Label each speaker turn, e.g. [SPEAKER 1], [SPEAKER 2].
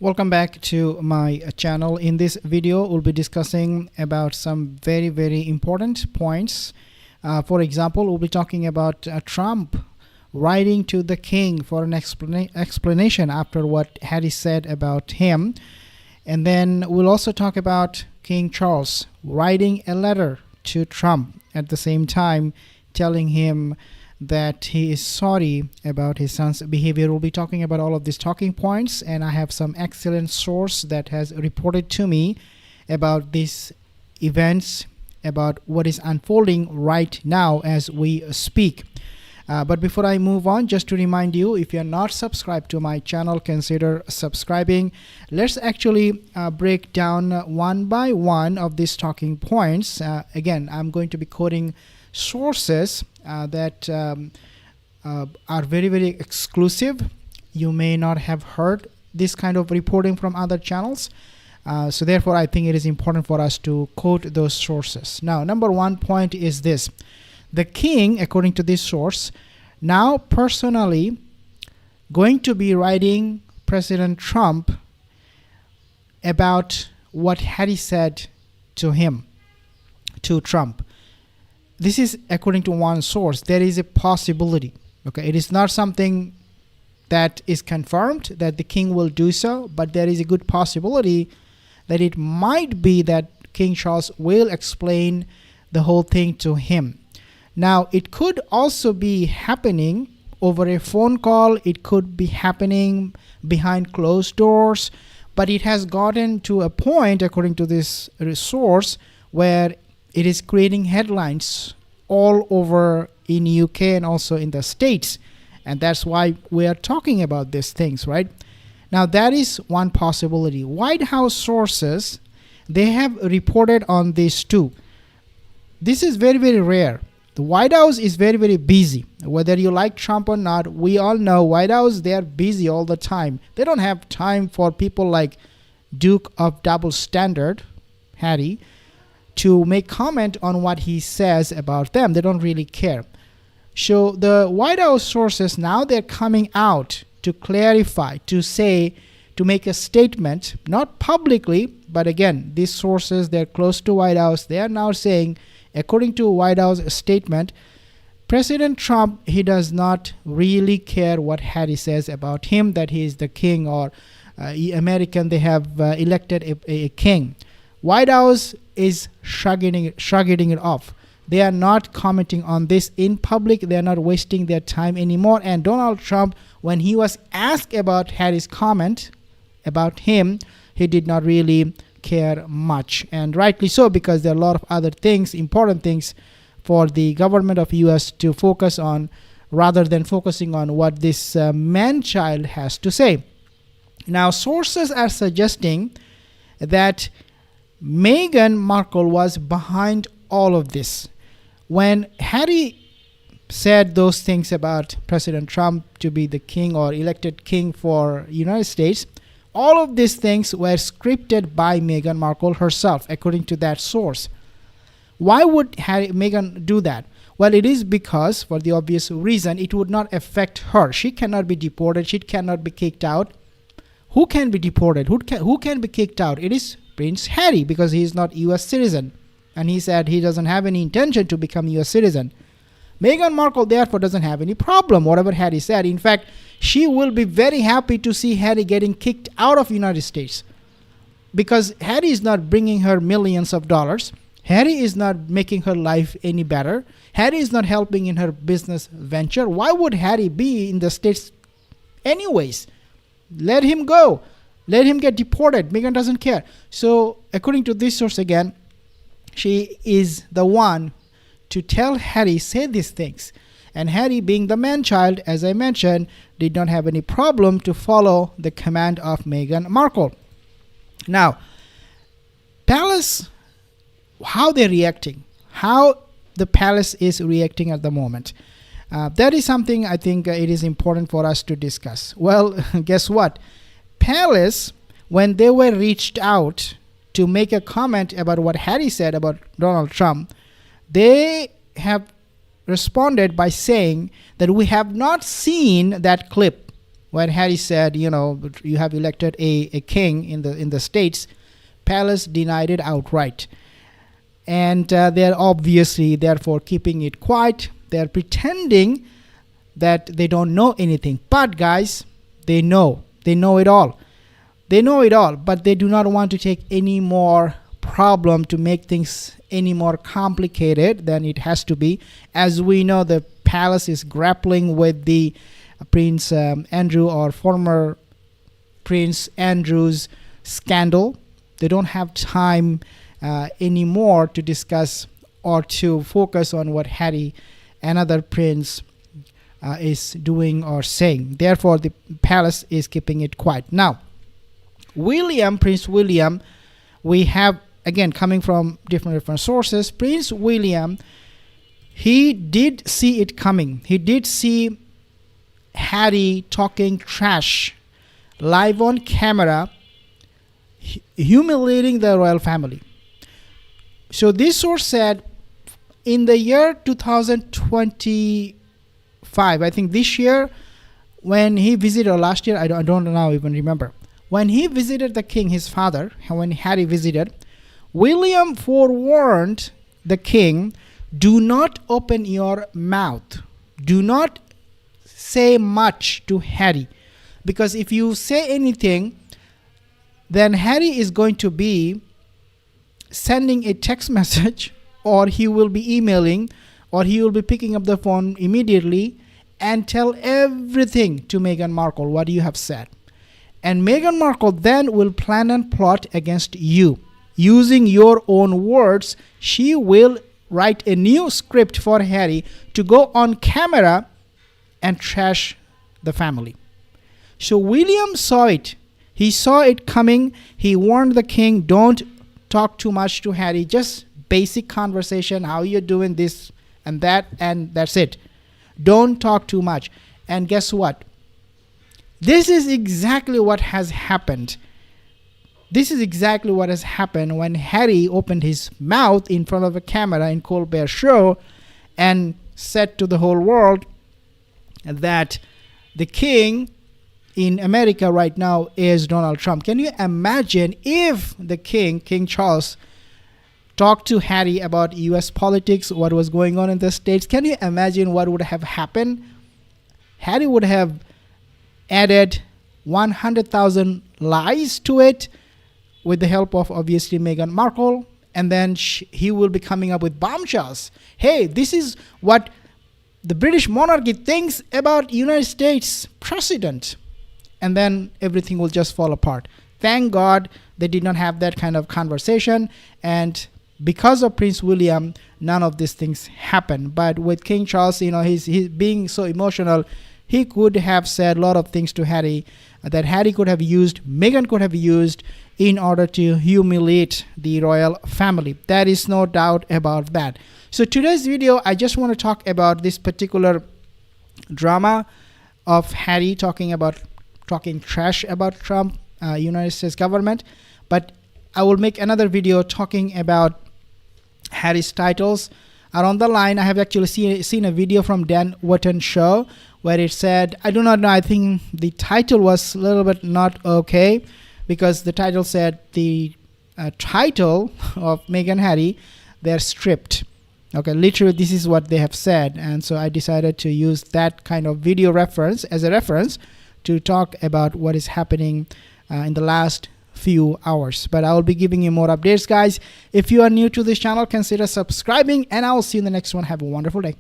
[SPEAKER 1] Welcome back to my channel. In this video, we'll be discussing about some very important points. For example, we'll be talking about Trump writing to the king for an explanation after what Harry said about him. And then we'll also talk about King Charles writing a letter to Trump at the same time telling him that he is sorry about his son's behavior. We'll be talking about all of these talking points, and I have some excellent source that has reported to me about these events, about what is unfolding right now as we speak. But before I move on, just to remind you, if you're not subscribed to my channel, consider subscribing. Let's actually break down one by one of these talking points. Again, I'm going to be quoting sources that are very exclusive. You may not have heard this kind of reporting from other channels. So therefore, I think it is important for us to quote those sources. Now, number one point is this. The king, according to this source, now personally going to be writing President Trump about what Harry said to him, to Trump. This is according to one source. There is a possibility. Okay, it is not something that is confirmed that the king will do so, but there is a good possibility that it might be that King Charles will explain the whole thing to him. Now, it could also be happening over a phone call. It could be happening behind closed doors, but it has gotten to a point, according to this resource, where it is creating headlines all over in UK and also in the States. And that's why we are talking about these things, right? Now, that is one possibility. White House sources, they have reported on this too. This is very rare. The White House is very busy. Whether you like Trump or not, we all know White House, they are busy all the time. They don't have time for people like Duke of Double Standard, Harry, to make comment on what he says about them. They don't really care. So the White House sources now, they're coming out to clarify, to say, to make a statement, not publicly, but again, these sources, they're close to White House. They are now saying, according to White House statement, President Trump, he does not really care what Harry says about him, that he is the king, or American, they have elected a king. White House is shrugging it off. They are not commenting on this in public. They are not wasting their time anymore. And Donald Trump, when he was asked about Harry's comment about him, he did not really care much. And rightly so, because there are a lot of other things, important things for the government of US to focus on, rather than focusing on what this man-child has to say. Now, sources are suggesting that Meghan Markle was behind all of this. When Harry said those things about President Trump to be the king or elected king for United States, all of these things were scripted by Meghan Markle herself, according to that source. Why would Meghan do that? Well, it is because, for the obvious reason, it would not affect her. She cannot be deported. She cannot be kicked out. Who can be deported? Who can be kicked out? It is Prince Harry, because he is not US citizen. And he said he doesn't have any intention to become US citizen. Meghan Markle, therefore, doesn't have any problem, whatever Harry said. In fact, she will be very happy to see Harry getting kicked out of United States, because Harry is not bringing her millions of dollars. Harry is not making her life any better. Harry is not helping in her business venture. Why would Harry be in the States anyways? Let him go. Let him get deported. Meghan doesn't care. So according to this source again, she is the one to tell Harry, say these things. And Harry, being the man-child, as I mentioned, did not have any problem to follow the command of Meghan Markle. Now, Palace, how they're reacting, how the palace is reacting at the moment. That is something I think it is important for us to discuss. Well, guess what? Palace, when they were reached out to make a comment about what Harry said about Donald Trump, they have responded by saying that we have not seen that clip. when Harry said, you know, you have elected a king in the States, palace denied it outright. And they're obviously therefore keeping it quiet. They're pretending that they don't know anything. But guys, they know it all. They know it all, but they do not want to take any more problem to make things any more complicated than it has to be. As we know, the palace is grappling with the Prince Andrew, or former Prince Andrew's scandal. They don't have time anymore to discuss or to focus on what Harry, another prince, is doing or saying. Therefore, the palace is keeping it quiet. Now, Prince William, we have, again, coming from different sources, Prince William, he did see it coming. He did see Harry talking trash live on camera, humiliating the royal family. So this source said, in the year 2025, I think this year, when he visited, or last year, I don't now even remember, when he visited the king, his father, when Harry visited, William forewarned the king, do not open your mouth. Do not say much to Harry. Because if you say anything, then Harry is going to be sending a text message, or he will be emailing, or he will be picking up the phone immediately and tell everything to Meghan Markle, what you have said. And Meghan Markle then will plan and plot against you. Using your own words, she will write a new script for Harry to go on camera and trash the family. So William saw it. He saw it coming. He warned the king, don't talk too much to Harry. Just basic conversation, how you're doing this and that, and that's it. Don't talk too much. And guess what? This is exactly what has happened. This is exactly what has happened when Harry opened his mouth in front of a camera in Colbert show and said to the whole world that the king in America right now is Donald Trump. Can you imagine if the King Charles, talked to Harry about US politics, what was going on in the States? Can you imagine what would have happened? Harry would have added 100,000 lies to it with the help of obviously Meghan Markle, and then he will be coming up with bombshells. Hey, this is what the British monarchy thinks about United States president. And then everything will just fall apart. Thank God they did not have that kind of conversation, and because of Prince William, none of these things happened. But with King Charles, you know, he's being so emotional, he could have said a lot of things to Harry that Harry could have used, Meghan could have used in order to humiliate the royal family. There is no doubt about that. So today's video, I just want to talk about this particular drama of Harry talking trash about Trump, United States government. But I will make another video talking about Harry's titles. Around the line, I have actually seen a video from Dan Wotton show where it said, I do not know, I think the title was a little bit not okay, because the title said the title of Meghan Harry, they're stripped. Okay, literally this is what they have said. And so I decided to use that kind of video reference as a reference to talk about what is happening in the last few hours. But I will be giving you more updates, guys. If you are new to this channel, consider subscribing, and I will see you in the next one. Have a wonderful day.